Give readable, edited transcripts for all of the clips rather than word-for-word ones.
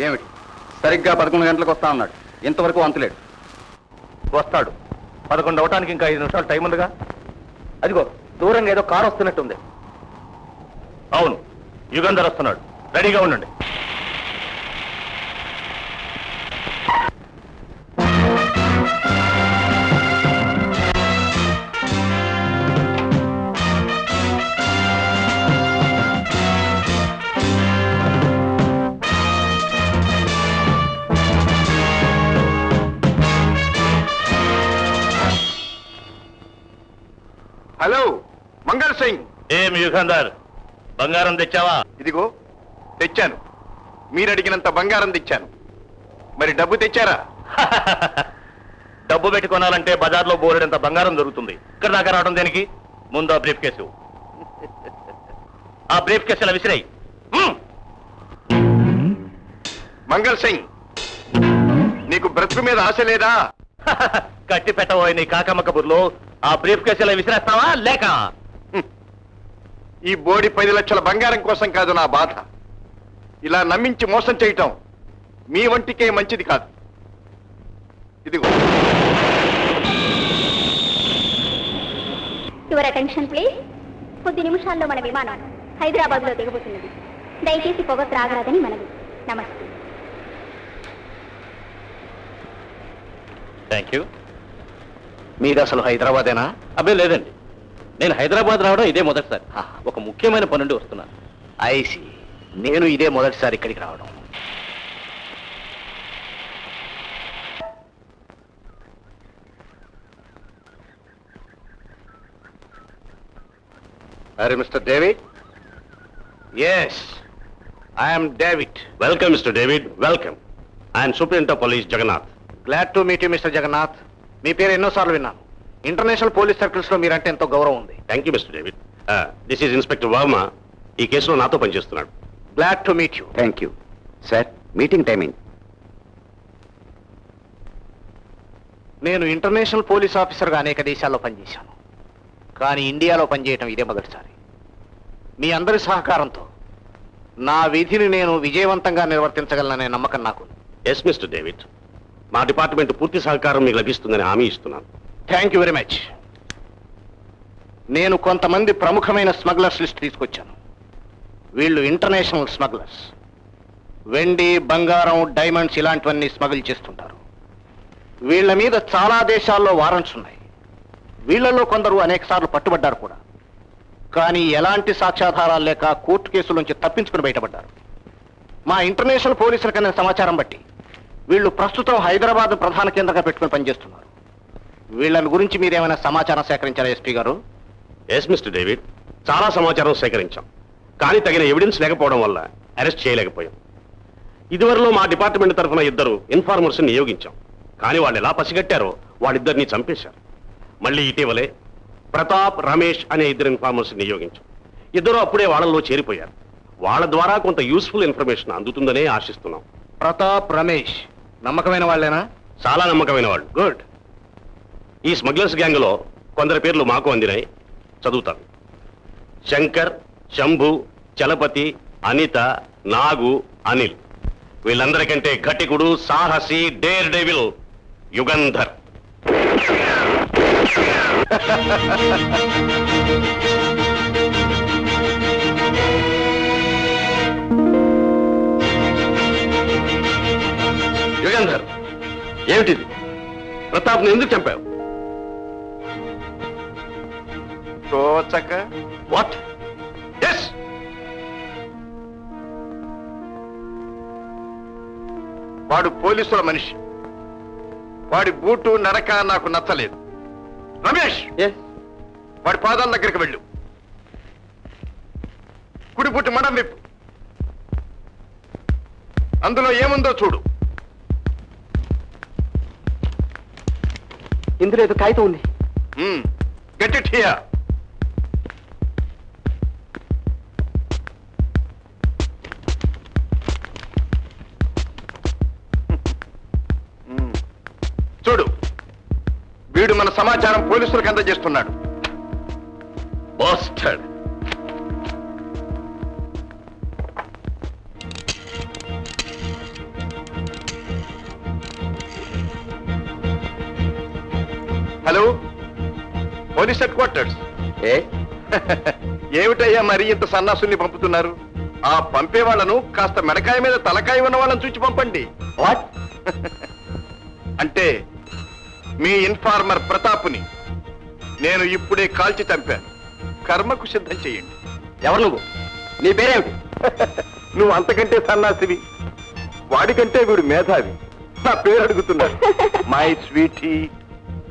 ఏమిటి? సరిగ్గా 11 గంటలకు వస్తా అన్నాడు, ఇంతవరకు అంతులేడు. వస్తాడు. 11 అవటానికి ఇంకా 5 నిమిషాలు టైం ఉందిగా. అదిగో దూరంగా ఏదో కారు వస్తున్నట్టుంది. అవును, యుగంధర్ వస్తున్నాడు. రెడీగా ఉండండి. హలో, మంగళ్ సింగ్. ఏం యుగంధర్, బంగారం తెచ్చావా? ఇదిగో తెచ్చాను. మీరు అడిగినంత బంగారం తెచ్చాను. మరి డబ్బు తెచ్చారా? డబ్బు పెట్టి కొనాలంటే బజార్లో బోలెడంత బంగారం దొరుకుతుంది. ఇక్కడ దాకా రావడం దేనికి? ముందు ఆ బ్రీఫ్ కేసు. ఆ బ్రీఫ్ కేసు ఇలా విసిరాయి. మంగళ్ సింగ్, నీకు బ్రతుకు మీద ఆశ లేదా? కట్టి పెట్టబోయే నీ కాకమ్మ కబుర్లో ఆ బ్రీఫ్ కేసు ఇలా విసిరేస్తావా లేక? ఈ బోడి 10 లక్షల బంగారం కోసం కాదు నా బాధ. ఇలా నమ్మించి మోసం చేయటం మీ వంటికే మంచిది కాదు. ఇదిగో. Your attention please. కొద్ది నిమిషాల్లో మన విమానం హైదరాబాద్ లో దిగబోతున్నది. దయచేసి పొగ త్రాగరాదని మనవి. నమస్తే. Thank you. మీది అసలు హైదరాబాదేనా? అబ్బే లేదండి, నేను హైదరాబాద్ రావడం ఇదే మొదటిసారి. ఒక ముఖ్యమైన పనుండి వస్తున్నాను. ఐసి. నేను ఇదే మొదటిసారి ఇక్కడికి రావడం. అరే mister David. Yes, I'm David. Welcome mister David, welcome. I'm superintendent of police Jagannath. Glad to meet you mister Jagannath. మీ పేరు ఎన్నోసార్లు విన్నాను. ఇంటర్నేషనల్ పోలీస్ సర్కిల్స్ లో మీరంటే ఎంతో గౌరవం ఉంది. Thank you mister David. This is inspector Varma. ఈ కేసులో నాతో పనిచేస్తున్నాడు. Glad to meet you. Thank you sir. Meeting timing. నేను ఇంటర్నేషనల్ పోలీస్ ఆఫీసర్గా అనేక దేశాల్లో పనిచేశాను. కానీ ఇండియాలో పనిచేయటం ఇదే మొదటిసారి. మీ అందరి సహకారంతో నా విధిని నేను విజయవంతంగా నిర్వర్తించగలననే నమ్మకం నాకు. ఎస్ మిస్టర్ డేవిడ్, మా డిపార్ట్మెంట్ పూర్తి సహకారం మీకు లభిస్తుందని హామీ ఇస్తున్నాను. Thank you very much. నేను కొంతమంది ప్రముఖమైన స్మగ్లర్స్ లిస్ట్ తీసుకొచ్చాను. వీళ్ళు ఇంటర్నేషనల్ స్మగ్లర్స్. వెండి, బంగారం, డైమండ్స్ ఇలాంటివన్నీ స్మగిల్ చేస్తుంటారు. వీళ్ళ మీద చాలా దేశాల్లో వారెంట్స్ ఉన్నాయి. వీళ్లలో కొందరు అనేకసార్లు పట్టుబడ్డారు కూడా. కానీ ఎలాంటి సాక్ష్యాధారాలు లేక కోర్టు కేసుల నుంచి తప్పించుకుని బయటపడ్డారు. మా ఇంటర్నేషనల్ పోలీసులకు అనే సమాచారం బట్టి వీళ్ళు ప్రస్తుతం హైదరాబాద్ ప్రధాన కేంద్రంగా పెట్టుకుని పనిచేస్తున్నారు. వీళ్ళని గురించి మీరేమైనా సమాచారం సేకరించారా ఎస్పీ గారు? ఎస్ మిస్టర్ డేవిడ్, చాలా సమాచారం సేకరించాం. కానీ తగిన ఎవిడెన్స్ లేకపోవడం వల్ల అరెస్ట్ చేయలేకపోయాం. ఇదివరలో మా డిపార్ట్మెంట్ తరఫున 2 ఇన్ఫార్మర్స్ నియోగించాం. కానీ వాళ్ళు ఎలా పసిగట్టారో వాళ్ళిద్దరిని చంపేశారు. మళ్ళీ ఇటీవలే ప్రతాప్, రమేష్ అనే 2 ఇన్ఫార్మర్స్ నియోగించాం. 2 అప్పుడే వాళ్ళలో చేరిపోయారు. వాళ్ళ ద్వారా కొంత యూస్ఫుల్ ఇన్ఫర్మేషన్ అందుతుందనే ఆశిస్తున్నాం. ప్రతాప్, రమేష్ నమ్మకమైన వాళ్ళేనా? చాలా నమ్మకమైన వాళ్ళు. గుడ్. ఈ స్మగ్లర్స్ గ్యాంగ్ లో కొందరి పేర్లు మాకు అందినాయి, చదువుతాను. శంకర్, శంభు, చలపతి, అనిత, నాగు, అనిల్. వీళ్ళందరికంటే ఘటికుడు, సాహసి, డేర్ డెవిల్ యుగంధర్. యుగంధర్, ఏమిటిది? ప్రతాప్ని ఎందుకు చంపావు? తోచక. వాట్? ఎస్, వాడు పోలీసుల మనిషి. వాడి బూటు, నడక నాకు నచ్చలేదు. రమేష్, వాడి పాదాల దగ్గరికి వెళ్ళు. కుడి బూటు మడం విప్పు. అందులో ఏముందో చూడు. ఇందులో ఏదో కాగితం ఉంది. Get it here. చూడు, వీడు మన సమాచారం పోలీసులకు అందజేస్తున్నాడు. Bastard. Hello, police headquarters. ఏ ఏమిటయ్యా మరి ఇంత సన్నాసుల్ని పంపుతున్నారు? ఆ పంపే వాళ్ళను కాస్త మెడకాయ మీద తలకాయ ఉన్న వాళ్ళని చూచి పంపండి. వాట్? అంటే మీ ఇన్ఫార్మర్ ప్రతాప్ని నేను ఇప్పుడే కాల్చి చంపాను. కర్మకు సిద్ధం చెయ్యండి. ఎవరు నువ్వు? నీ పేరేమిటి? నువ్వు అంతకంటే సన్నాసివి, వాడికంటే వీడు మేధావి. నా పేరు అడుగుతున్నాడు. మై స్వీటీ,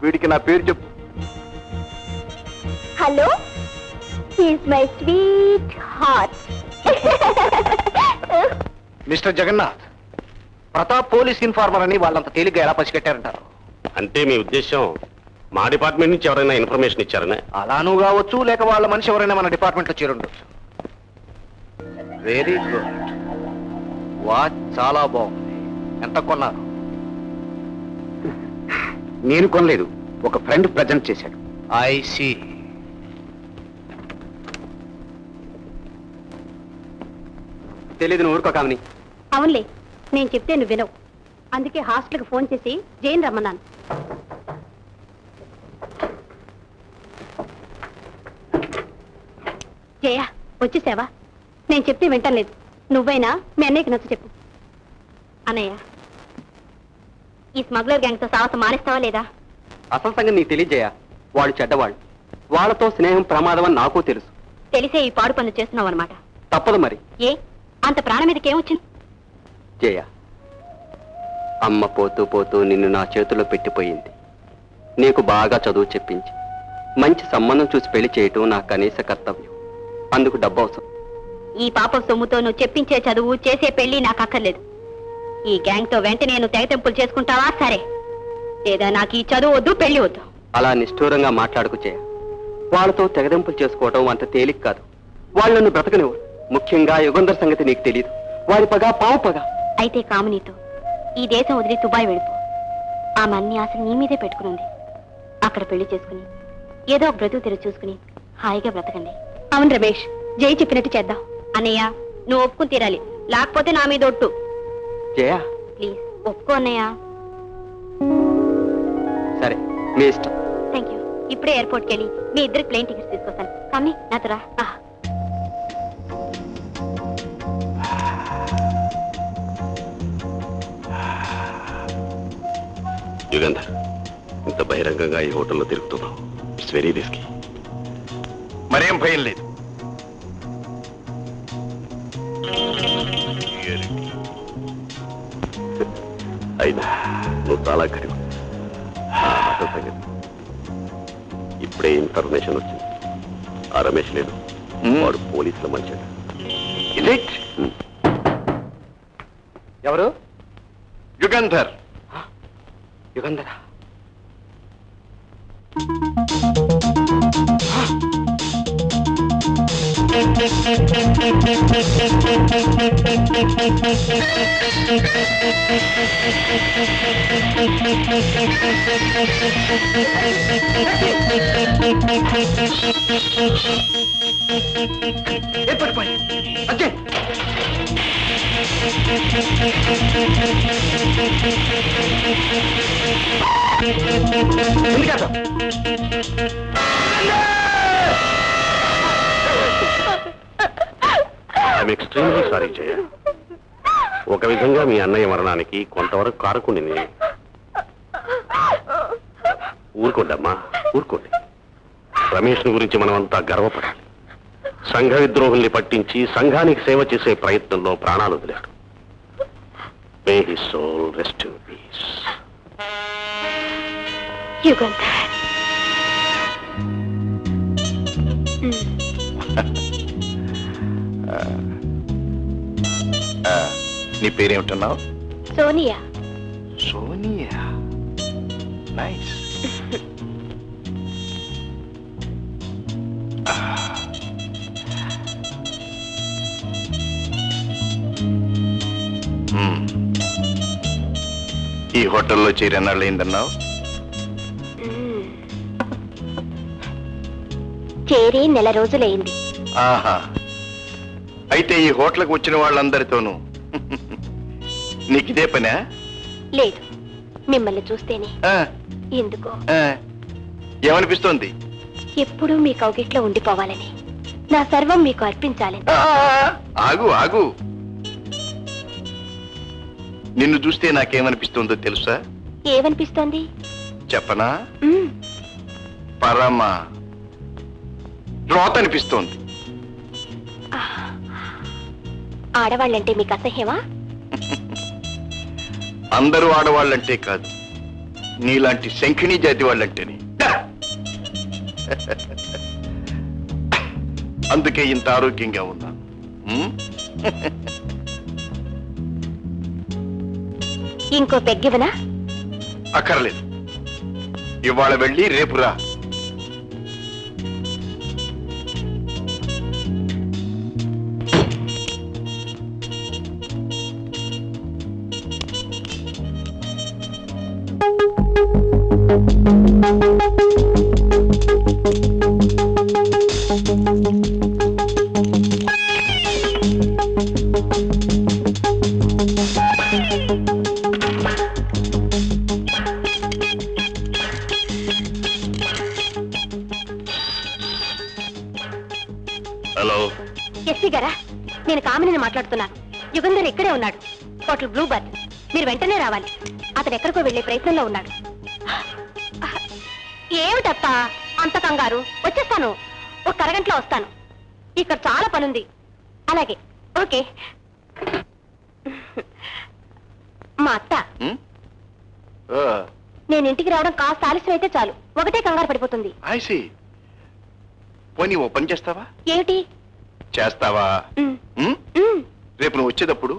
వీడికి నా పేరు చెప్పు. Hello, is my sweetheart. Mister Jagannath, Pratap police informer అని వాళ్ళంత తేలిగ్గా ఎలా పసిగట్టారంటారు? అంటే మీ ఉద్దేశం మా డిపార్ట్మెంట్ నుంచి ఎవరైనా ఇన్ఫర్మేషన్ ఇచ్చారనే? అలానూ కావచ్చు, లేక వాళ్ళ మనిషి ఎవరైనా మన డిపార్ట్మెంట్ లో చేరుండొచ్చు. Very good. వాచ్ చాలా బాగుంది. ఎంత కొన్నారు? నేను కొనలేదు, ఒక ఫ్రెండ్ ప్రజెంట్ చేశాడు. I see. తెలీదు, నువ్వు ఊరుకో కామిని. అవునులే, నేను చెప్తే నువ్వు వినవు. అందుకే హాస్టల్కి ఫోన్ చేసి జైన్ రమ్మన్నాను. జయ, వచ్చేసావా? నేను చెప్తే వింటలేదు. నువ్వైనా మీ అన్నయ్యకి నచ్చ చెప్పు. అన్నయ్య, ఈ స్మగ్లర్ గ్యాంగ్తో సాహసం మానేస్తావా లేదా? అసలు సంగతి నీకు తెలియజేయ. వాళ్ళు చెడ్డవాళ్ళు, వాళ్ళతో స్నేహం ప్రమాదం అని నాకు తెలుసు. తెలిసే ఈ పాడు పనులు చేస్తున్నావు అనమాట. తప్పదు మరి. ఏ అంత ప్రాణం మీదకి ఏమొచ్చింది? జయ, అమ్మ పోతూ పోతూ నిన్ను నా చేతిలో పెట్టిపోయింది. నీకు బాగా చదువు చెప్పించి మంచి సంబంధం చూసి పెళ్లి చేయటం నా కనీస కర్తవ్యం. అందుకు డబ్బు అవసరం. ఈ పాప సొమ్ముతో నువ్వు చెప్పించే చదువు, చేసే పెళ్లి నాకు అక్కర్లేదు. ఈ గ్యాంగ్ తో వెంటనే నేను తెగతెంపులు చేసుకుంటావా? సరే, లేదా నాకు ఈ చదువు వద్దు, పెళ్లి వద్దు. అలా నిష్ఠూరంగా మాట్లాడుకు చేయ. వాళ్ళతో తెగదెంపులు చేసుకోవడం అంత తేలిక కాదు. వాళ్ళు నన్ను బ్రతకనివ్వరు. ముఖ్యంగా యుగంధర్ సంగతి నీకు తెలియదు. వాడి పగ పావు పగ. అయితే కామినీతో ఈ దేశం వదిలి దుబాయ్ వెళ్ళిపో. ఆమె అన్ని ఆశలు నీ మీదే పెట్టుకుని అక్కడ పెళ్లి చేసుకుని ఏదో ఒక బ్రతుకు తెర చూసుకుని హాయిగా బ్రతకండి. అవును రమేష్, జై చెప్పినట్టు చేద్దాం. అన్నయ్య, నువ్వు ఒప్పుకుని తీరాలి, లేకపోతే నా మీద ఒట్టు. జయ, ప్లీజ్ ఒప్పుకో అన్నయ్య. సరే, మీ ఇష్టం. Thank you. ఇప్పుడే ఎయిర్పోర్ట్కి వెళ్ళి మీ ఇద్దరు ప్లేన్ టికెట్స్ తీసుకొస్తాను. కానీ నాతో రా. యుగంధర్, ఇంత బహిరంగంగా ఈ హోటల్లో తిరుగుతున్నావు. It's very risky. మరేం భయం లేదు. అయినా నువ్వు చాలా గడివు. ఇప్పుడే ఇన్ఫర్మేషన్ వచ్చింది. ఆ రమేష్ లేడు, వాడు పోలీసుల మనిషి. ఎవరు? యుగంధర్. యుగంధరా? ఏర్పడిపోయి urgent. I'm extremely sorry Jaya. ఒక విధంగా మీ అన్నయ్య మరణానికి కొంతవరకు కారకుండి నేను. ఊరుకోండి అమ్మా, ఊరుకోండి. రమేష్ గురించి మనమంతా గర్వపడాలి. సంఘ విద్రోహుల్ని పట్టించి సంఘానికి సేవ చేసే ప్రయత్నంలో ప్రాణాలు వదిలాడు. May his soul rest in peace. Yugandhar, నీ పేరేమిటన్నావు? సోనియా. సోనియా. నైస్. ఈ హోటల్లో చేరి ఎన్నాళ్ళు అయిందన్నావు? చేరి నెల రోజులైంది. ఆహా, అయితే ఈ హోటల్కి వచ్చిన వాళ్ళందరితోనూ నీకిదే పనా? లేదు, మిమ్మల్ని చూస్తేనే ఆ, ఎందుకో ఆ. ఏమనిపిస్తోంది? ఎప్పుడూ మీ కౌగిట్లో ఉండిపోవాలని, నా సర్వం మీకు అర్పించాలని. ఆగు ఆగు, నిన్ను చూస్తే నాకేమనిపిస్తుందో తెలుసా? ఏమనిపిస్తోంది? చెప్పనా? మ్మ్. పరమ రోత అనిపిస్తోంది. ఆడవాళ్ళంటే మీకు అసహ్యమా? అందరూ ఆడవాళ్ళంటే కాదు, నీలాంటి శంఖిణీ జాతి వాళ్ళంటేనే. అందుకే ఇంత ఆరోగ్యంగా ఉన్నాను. ఉమ్? ఇంకో పెగ్గివనా? అక్కర్లేదు, ఇవాళ వెళ్ళి రేపు రా. హలో, ఎస్సీ గారా, నేను కామినిని మాట్లాడుతున్నాను. యుగంధర్ ఇక్కడే ఉన్నాడు, హోటల్ బ్లూ బర్డ్. మీరు వెంటనే రావాలి, అతను ఎక్కడికో వెళ్లే ప్రయత్నంలో ఉన్నాడు. ఏమిటత్తా అంత కంగారు? వచ్చేస్తాను, ఒక అరగంటలో వస్తాను. ఇక్కడ చాలా పనుంది. అలాగే, ఓకే. మా అత్త ఉమ్? నేను ఇంటికి రావడం కాస్త ఆలస్యం అయితే చాలు, ఒకటే కంగారు పడిపోతుంది. I see. పోనీ ఓ పని చేస్తావా? ఏమిటి? చేస్తావా? మ్, ఉమ్? మ్. రేపు నువ్వు వచ్చేటప్పుడు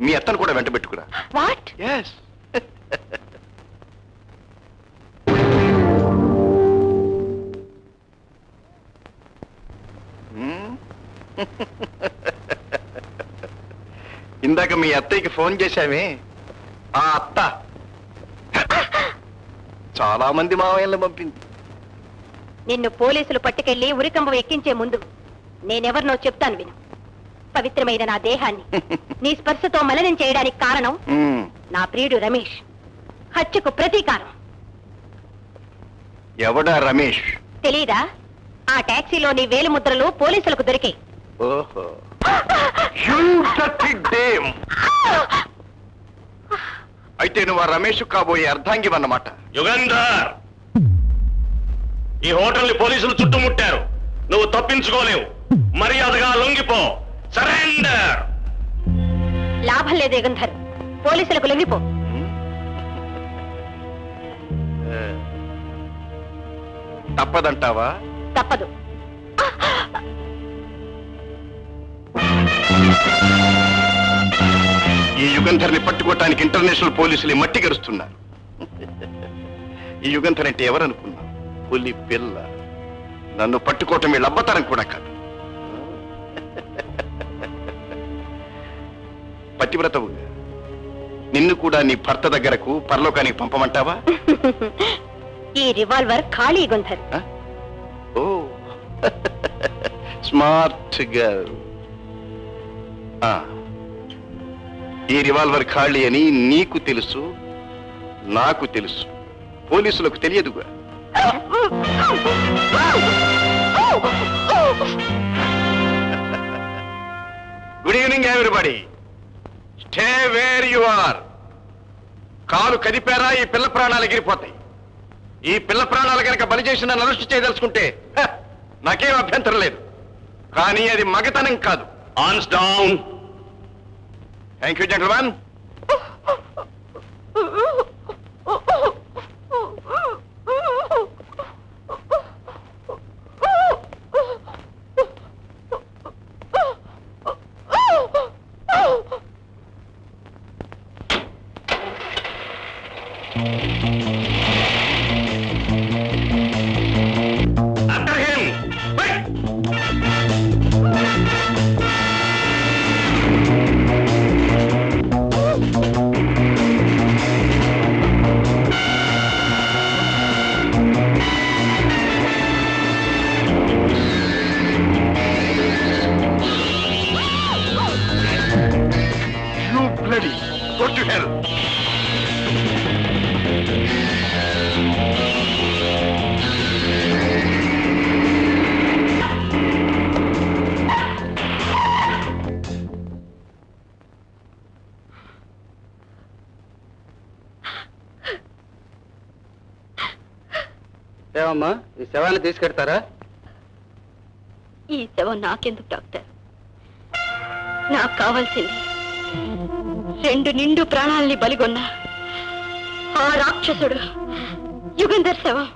మీ అత్తను కూడా వెంట పెట్టుకురా. వాట్? ఎస్. ఇందాక మీ అత్తయ్యకి ఫోన్ చేశామే, ఆ అత్త చాలా మంది మావయ్యలను పంపింది. నిన్ను పోలీసులు పట్టుకెళ్లి ఉరికంబం ఎక్కించే ముందు నేనెవరినో చెప్తాను విను. పవిత్రమైన నా దేహాన్ని నీ స్పర్శతో మలినం చేయడానికి కారణం ఉమ్. నా ప్రియుడు రమేష్. హత్యకు ప్రతీకారం. ఎవడా రమేష్? తెలీదా? ఆ టాక్సీలో నీ వేలు ముద్రలు పోలీసులకు దొరికాయి. ఓహో, You dirty dame. అయితే నువ్వు ఆ రమేష్ కాబోయే అర్ధాంగివన్నమాట. యుగంధర్, ఈ హోటల్ని పోలీసులు చుట్టుముట్టారు. నువ్వు తప్పించుకోలేవు. మర్యాదగా లొంగిపో. సరెండర్. లాభం లేదు యుగంధర్, పోలీసులకు లొంగిపో. తప్పదంటావా? తప్పదు. ఈ యుగంధర్ని పట్టుకోవటానికి ఇంటర్నేషనల్ పోలీసులు మట్టి గరుస్తున్నారు. ఈ యుగంధర్ అంటే ఎవరనుకున్నా? పులి పిల్ల. నన్ను పట్టుకోవటం వీళ్ళ అబ్బతరం కూడా కాదు. పతివ్రతవు, నిన్ను కూడా నీ భర్త దగ్గరకు పరలోకానికి పంపమంటావా? ఈ రివాల్వర్ ఖాళీ యుగంధర్. Oh, smart girl. ఈ రివాల్వర్ ఖాళీ అని నీకు తెలుసు, నాకు తెలుసు, పోలీసులకు తెలియదుగా. Good evening everybody. Stay where you are. కాలు కదిపారా ఈ పిల్ల ప్రాణాలు ఎగిరిపోతాయి. ఈ పిల్ల ప్రాణాలు కనుక బలి చేసి నన్ను అరెస్ట్ చేయదలుచుకుంటే నాకేం అభ్యంతరం లేదు. కానీ అది మగతనం కాదు. Hands down. Thank you gentlemen. After him. Quick. You bloody, go to hell. ఏమమ్మా ఈ శవాన్ని తీసుకెడతారా? ఈ శవం నాకెందుకు డాక్టర్? నాకు కావాల్సింది 2 నిండు ప్రాణాల్ని బలిగొన్న ఆ రాక్షసుడు యుగంధర్ శవం.